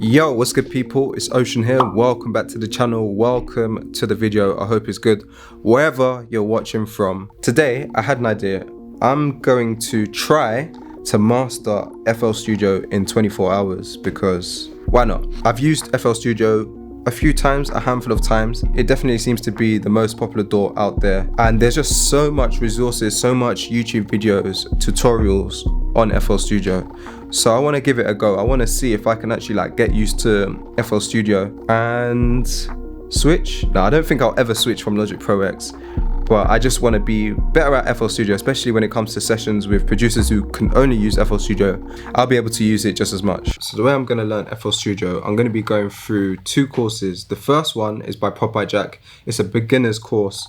Yo, what's good people? It's Ocean here. Welcome back to the channel. Welcome to the video. I hope it's good wherever you're watching from. Today, I had an idea. I'm going to try to master FL Studio in 24 hours because why not? I've used FL Studio a few times, a handful of times. It definitely seems to be the most popular DAW out there. And there's just so much resources, so much YouTube videos, tutorials on FL Studio. So I want to give it a go. I want to see if I can actually get used to FL Studio and switch. No, I don't think I'll ever switch from Logic Pro X, but I just want to be better at FL Studio, especially when it comes to sessions with producers who can only use FL Studio. I'll be able to use it just as much. So the way I'm going to learn FL Studio, I'm going to be going through two courses. The first one is by Pop by Jack. It's a beginner's course,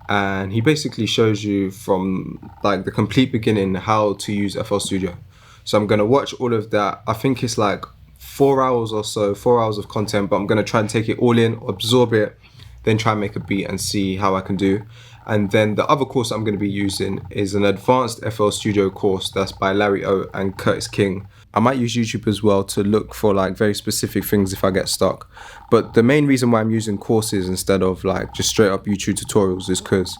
and he basically shows you from the complete beginning how to use FL Studio. So I'm going to watch all of that. I think it's 4 hours or so, 4 hours of content, but I'm going to try and take it all in, absorb it, then try and make a beat and see how I can do. And then the other course I'm going to be using is an advanced FL Studio course that's by Larry O and Curtis King. I might use YouTube as well to look for very specific things if I get stuck. But the main reason why I'm using courses instead of just straight up YouTube tutorials is because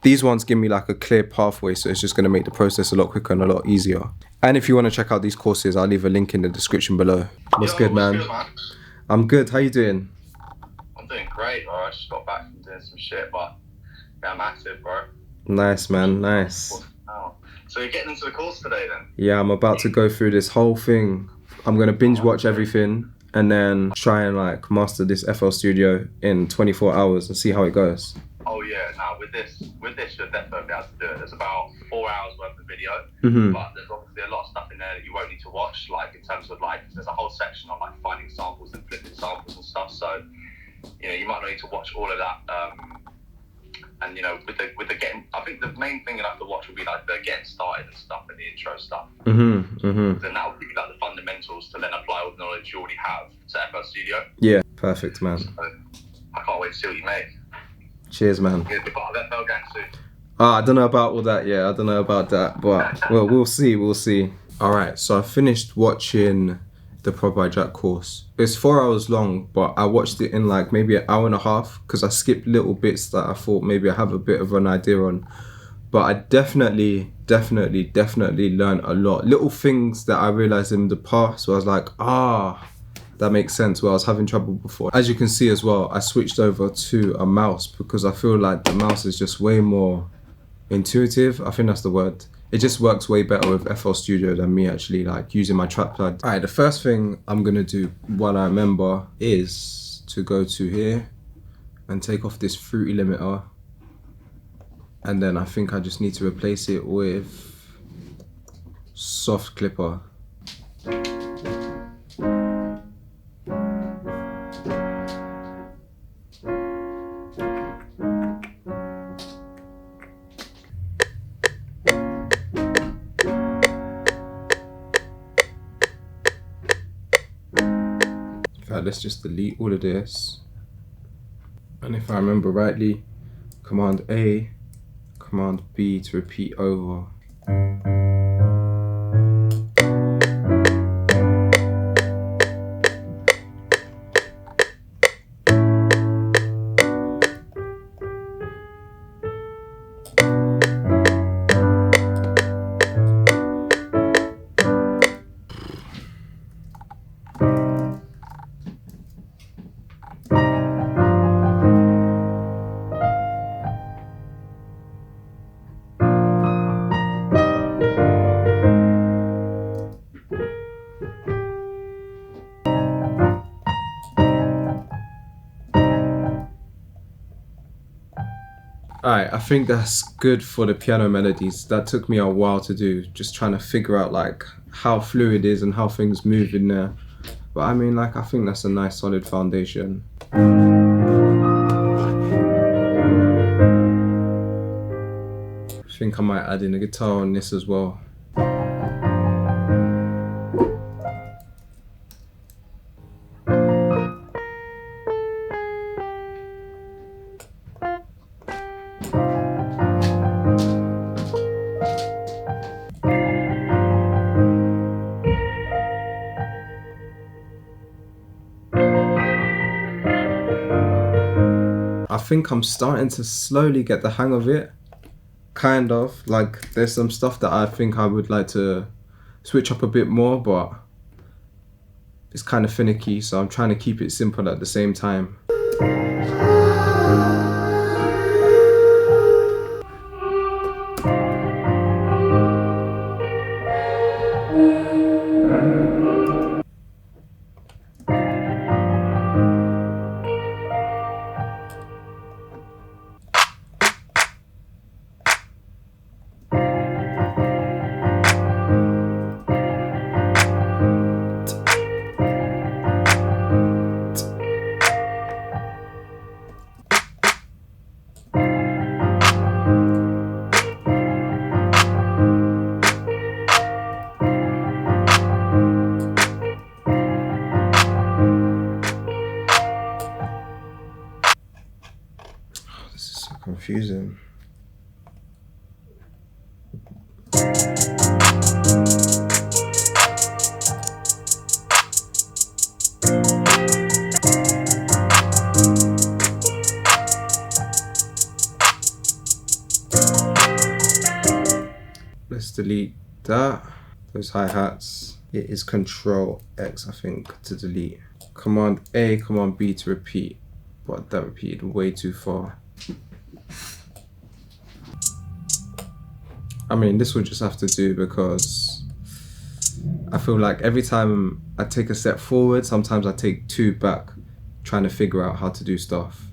these ones give me a clear pathway, so it's just going to make the process a lot quicker and a lot easier. And if you want to check out these courses, I'll leave a link in the description below. What's good, man? What's good, man? I'm good. How you doing? I'm doing great, bro. I just got back from doing some shit, but yeah, I'm active, bro. Nice, man. Nice. Oh. So you're getting into the course today, then? Yeah, I'm about to go through this whole thing. I'm going to binge watch everything and then try and master this FL Studio in 24 hours and see how it goes. Oh yeah, now with this you'll definitely be able to do it. There's about 4 hours worth of video, but there's obviously a lot of stuff in there that you won't need to watch, in terms of there's a whole section on finding samples and flipping samples and stuff. So you might not need to watch all of that. And with the getting, I think the main thing you'll have to watch will be the getting started and stuff and the intro stuff. Then that will be the fundamentals to then apply all the knowledge you already have to FL Studio. Yeah, perfect, man. So I can't wait to see what you make. Cheers, man. You'll be part of that FL gang soon. I don't know about all that. Yeah, I don't know about that, but well, we'll see. We'll see. All right, so I finished watching the Pop by Jack course. It's 4 hours long, but I watched it in maybe an hour and a half because I skipped little bits that I thought maybe I have a bit of an idea on. But I definitely learned a lot. Little things that I realized in the past where I was that makes sense, where I was having trouble before. As you can see as well, I switched over to a mouse because I feel like the mouse is just way more intuitive. I think that's the word. It just works way better with FL Studio than me actually using my trackpad. All right, the first thing I'm gonna do while I remember is to go to here and take off this fruity limiter. And then I think I just need to replace it with soft clipper. Let's just delete all of this, and if I remember rightly, Command A, Command B to repeat over. Alright, I think that's good for the piano melodies. That took me a while to do, just trying to figure out how fluid it is and how things move in there. But I mean, I think that's a nice solid foundation. I think I might add in a guitar on this as well. I think I'm starting to slowly get the hang of it. Kind of. Like, there's some stuff that I think I would like to switch up a bit more, but it's kind of finicky, so I'm trying to keep it simple at the same time. This is so confusing. Let's delete that. Those hi-hats. It is Control X, I think, to delete. Command A, Command B to repeat. But that repeated way too far. I mean, this will just have to do because I feel like every time I take a step forward, sometimes I take two back, trying to figure out how to do stuff.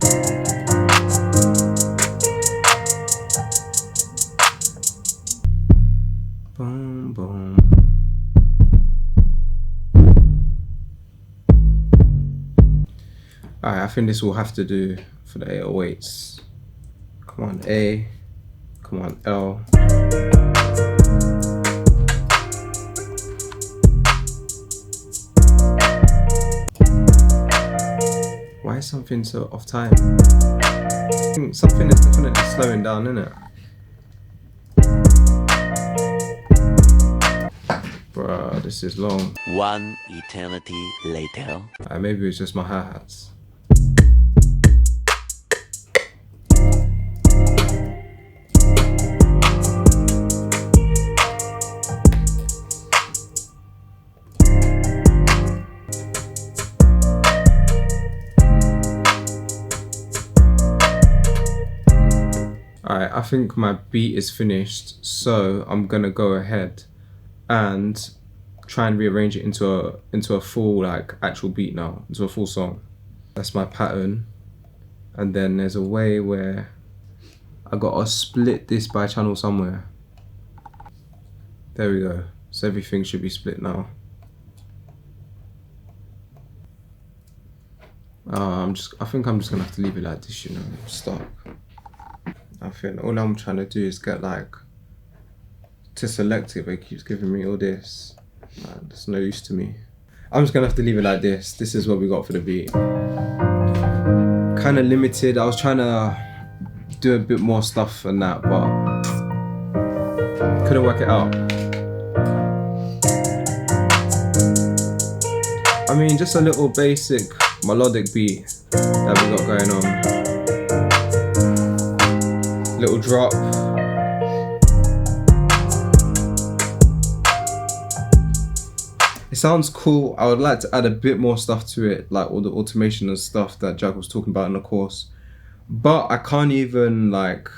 Boom, boom. Alright, I think this will have to do for the 808s. Command A, Command L. Why is something so off time? Something is definitely slowing down, isn't it? Bruh, this is long. One eternity later. Maybe it's just my hi-hats. Alright, I think my beat is finished, so I'm gonna go ahead and try and rearrange it into a full, like, actual beat now, into a full song. That's my pattern. And then there's a way where I gotta split this by channel somewhere. There we go. So everything should be split now. I think I'm just gonna have to leave it like this, you know, stuck. I think all I'm trying to do is get like to select it, but it keeps giving me all this. That's no use to me. I'm just gonna have to leave it like this. This is what we got for the beat. Kind of limited. I was trying to do a bit more stuff than that, but couldn't work it out. I mean, just a little basic melodic beat that we got going on. Little drop. It sounds cool. I would like to add a bit more stuff to it, like all the automation and stuff that Jack was talking about in the course. But I can't even, like,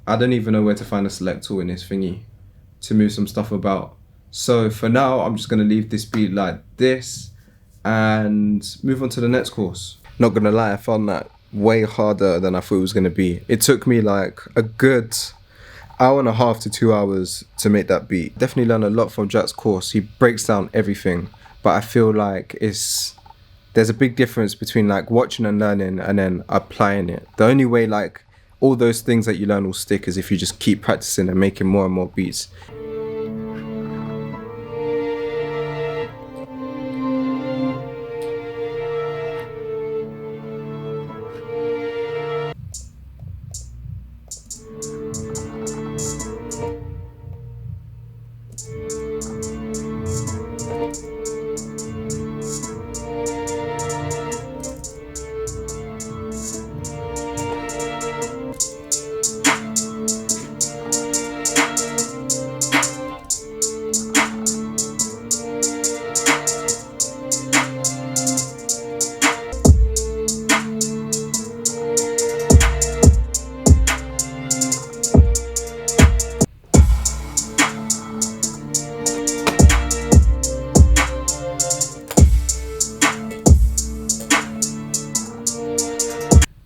I don't even know where to find a select tool in this thingy to move some stuff about. So for now, I'm just gonna leave this beat like this and move on to the next course. Not gonna lie, I found that way harder than I thought it was gonna be. It took me like a good hour and a half to 2 hours to make that beat. Definitely learned a lot from Jack's course. He breaks down everything, but I feel like there's a big difference between like watching and learning and then applying it. The only way like all those things that you learn will stick is if you just keep practicing and making more and more beats.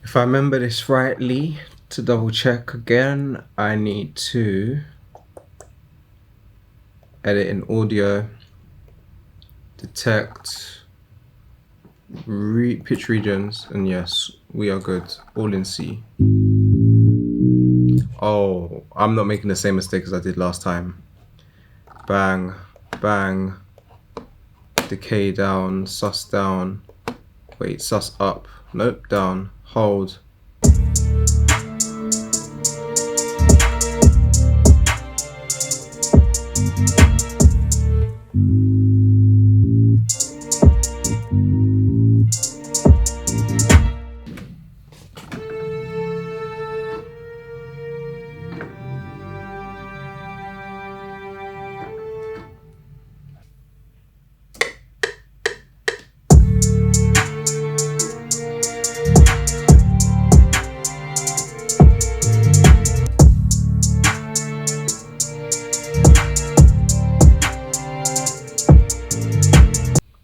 If I remember this rightly, to double check again, I need to edit in audio, detect pitch regions, and yes, we are good. All in C. Oh, I'm not making the same mistake as I did last time. Bang, bang, decay down, sus down, wait, sus up, nope, down, hold.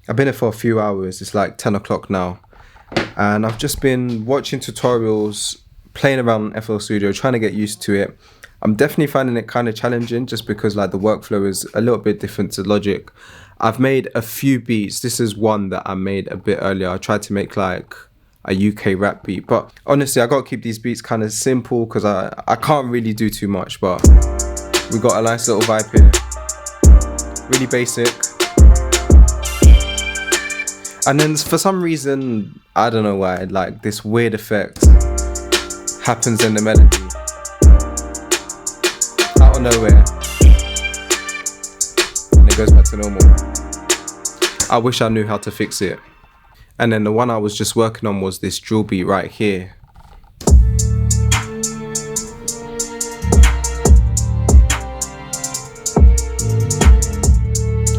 I've been here for a few hours, it's like 10 o'clock now, and I've just been watching tutorials, playing around in FL Studio, trying to get used to it. I'm definitely finding it kind of challenging just because like the workflow is a little bit different to Logic. I've made a few beats. This is one that I made a bit earlier. I tried to make like a UK rap beat, but honestly I gotta keep these beats kind of simple because I can't really do too much, but we got a nice little vibe here. Really basic. And then for some reason, I don't know why, like this weird effect happens in the melody. Out of nowhere. And it goes back to normal. I wish I knew how to fix it. And then the one I was just working on was this drill beat right here.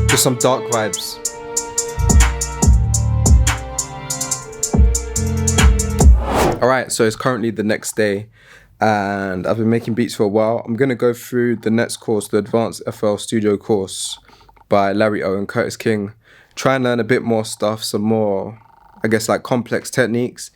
Just some dark vibes. Alright, so it's currently the next day and I've been making beats for a while. I'm going to go through the next course, the Advanced FL Studio course by Larry O and Curtis King. Try and learn a bit more stuff, some more, I guess, like complex techniques,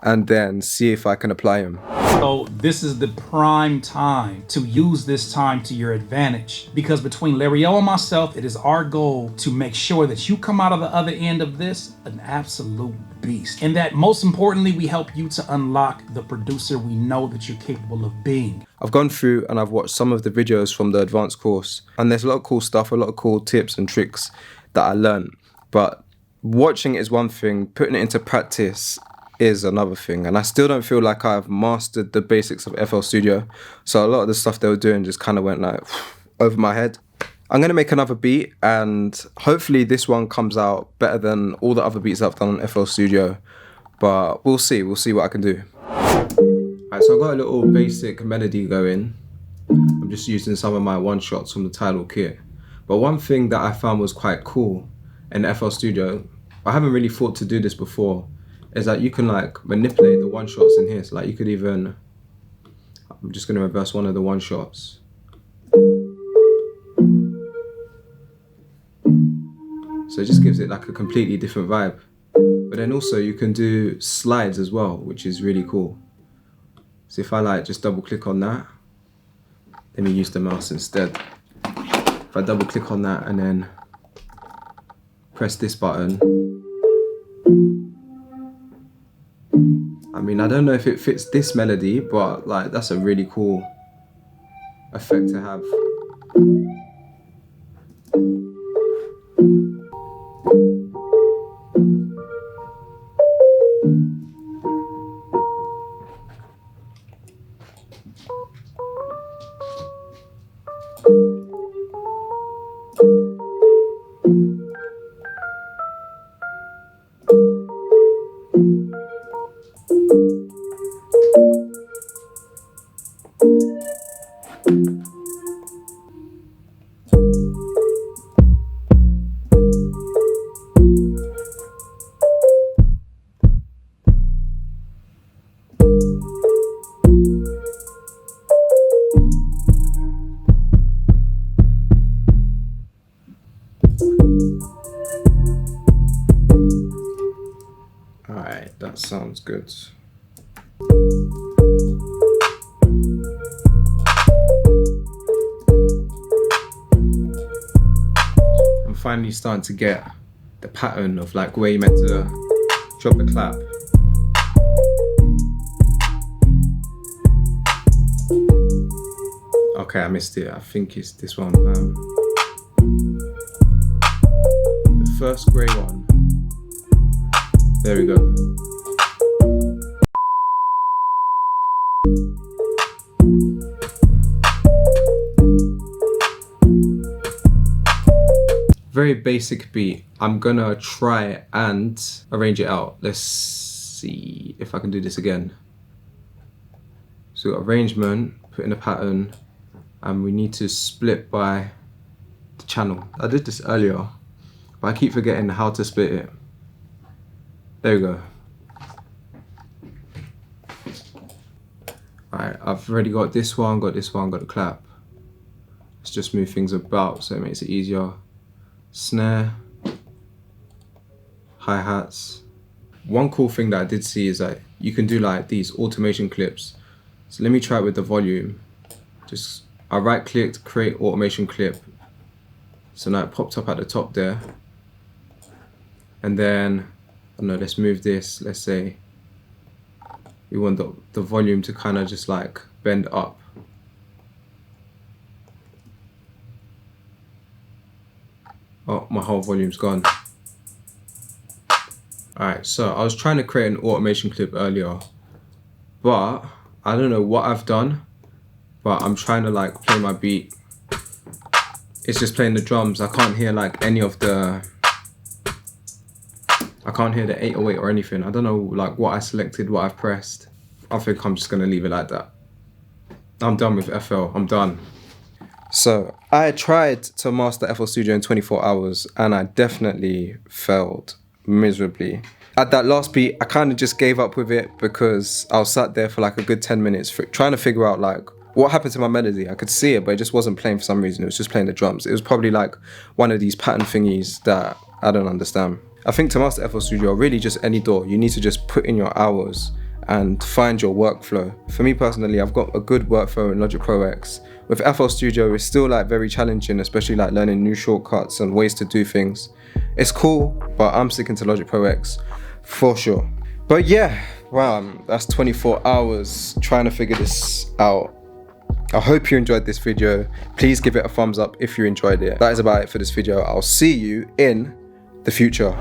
and then see if I can apply them. So this is the prime time to use this time to your advantage, because between Larry O and myself, it is our goal to make sure that you come out of the other end of this an absolute beast, and that most importantly, we help you to unlock the producer we know that you're capable of being. I've gone through and I've watched some of the videos from the advanced course, and there's a lot of cool stuff, a lot of cool tips and tricks that I learned, but watching is one thing, putting it into practice is another thing, and I still don't feel like I've mastered the basics of FL Studio, so a lot of the stuff they were doing just kind of went like over my head. I'm going to make another beat and hopefully this one comes out better than all the other beats I've done on FL Studio, but we'll see what I can do. Alright, so I've got a little basic melody going. I'm just using some of my one-shots from the Tidal kit, but one thing that I found was quite cool in FL Studio, I haven't really thought to do this before, is that you can like manipulate the one shots in here. So like you could even, I'm just gonna reverse one of the one shots. So it just gives it like a completely different vibe. But then also you can do slides as well, which is really cool. So if I like just double click on that, let me use the mouse instead. If I double click on that and then press this button, I mean, I don't know if it fits this melody, but like that's a really cool effect to have. Alright, that sounds good. I'm finally starting to get the pattern of like where you meant to drop the clap. Okay, I missed it. I think it's this one. The first grey one. There we go. Very basic beat. I'm gonna try and arrange it out. Let's see if I can do this again. So arrangement, put in a pattern, and we need to split by the channel. I did this earlier, but I keep forgetting how to split it. There we go. Alright, I've already got this one, got the clap. Let's just move things about so it makes it easier. Snare, hi-hats. One cool thing that I did see is that you can do like these automation clips. So let me try it with the volume. I right clicked, create automation clip. So now it popped up at the top there. And then, I don't know, let's move this. Let's say we want the volume to kind of just like bend up. Oh, my whole volume's gone. Alright, so I was trying to create an automation clip earlier, but I don't know what I've done, but I'm trying to like play my beat. It's just playing the drums. I can't hear like any of the, I can't hear the 808 or anything. I don't know like what I selected, what I've pressed. I think I'm just gonna leave it like that. I'm done with FL, I'm done. So I tried to master FL Studio in 24 hours and I definitely failed miserably. At that last beat, I kind of just gave up with it because I was sat there for like a good 10 minutes trying to figure out like what happened to my melody. I could see it, but it just wasn't playing for some reason. It was just playing the drums. It was probably like one of these pattern thingies that I don't understand. I think to master FL Studio, really just any DAW, you need to just put in your hours and find your workflow. For me personally, I've got a good workflow in Logic Pro X. With FL Studio, it's still like very challenging, especially like learning new shortcuts and ways to do things. It's cool, but I'm sticking to Logic Pro X for sure. But yeah, wow, that's 24 hours trying to figure this out. I hope you enjoyed this video. Please give it a thumbs up if you enjoyed it. That is about it for this video. I'll see you in the future.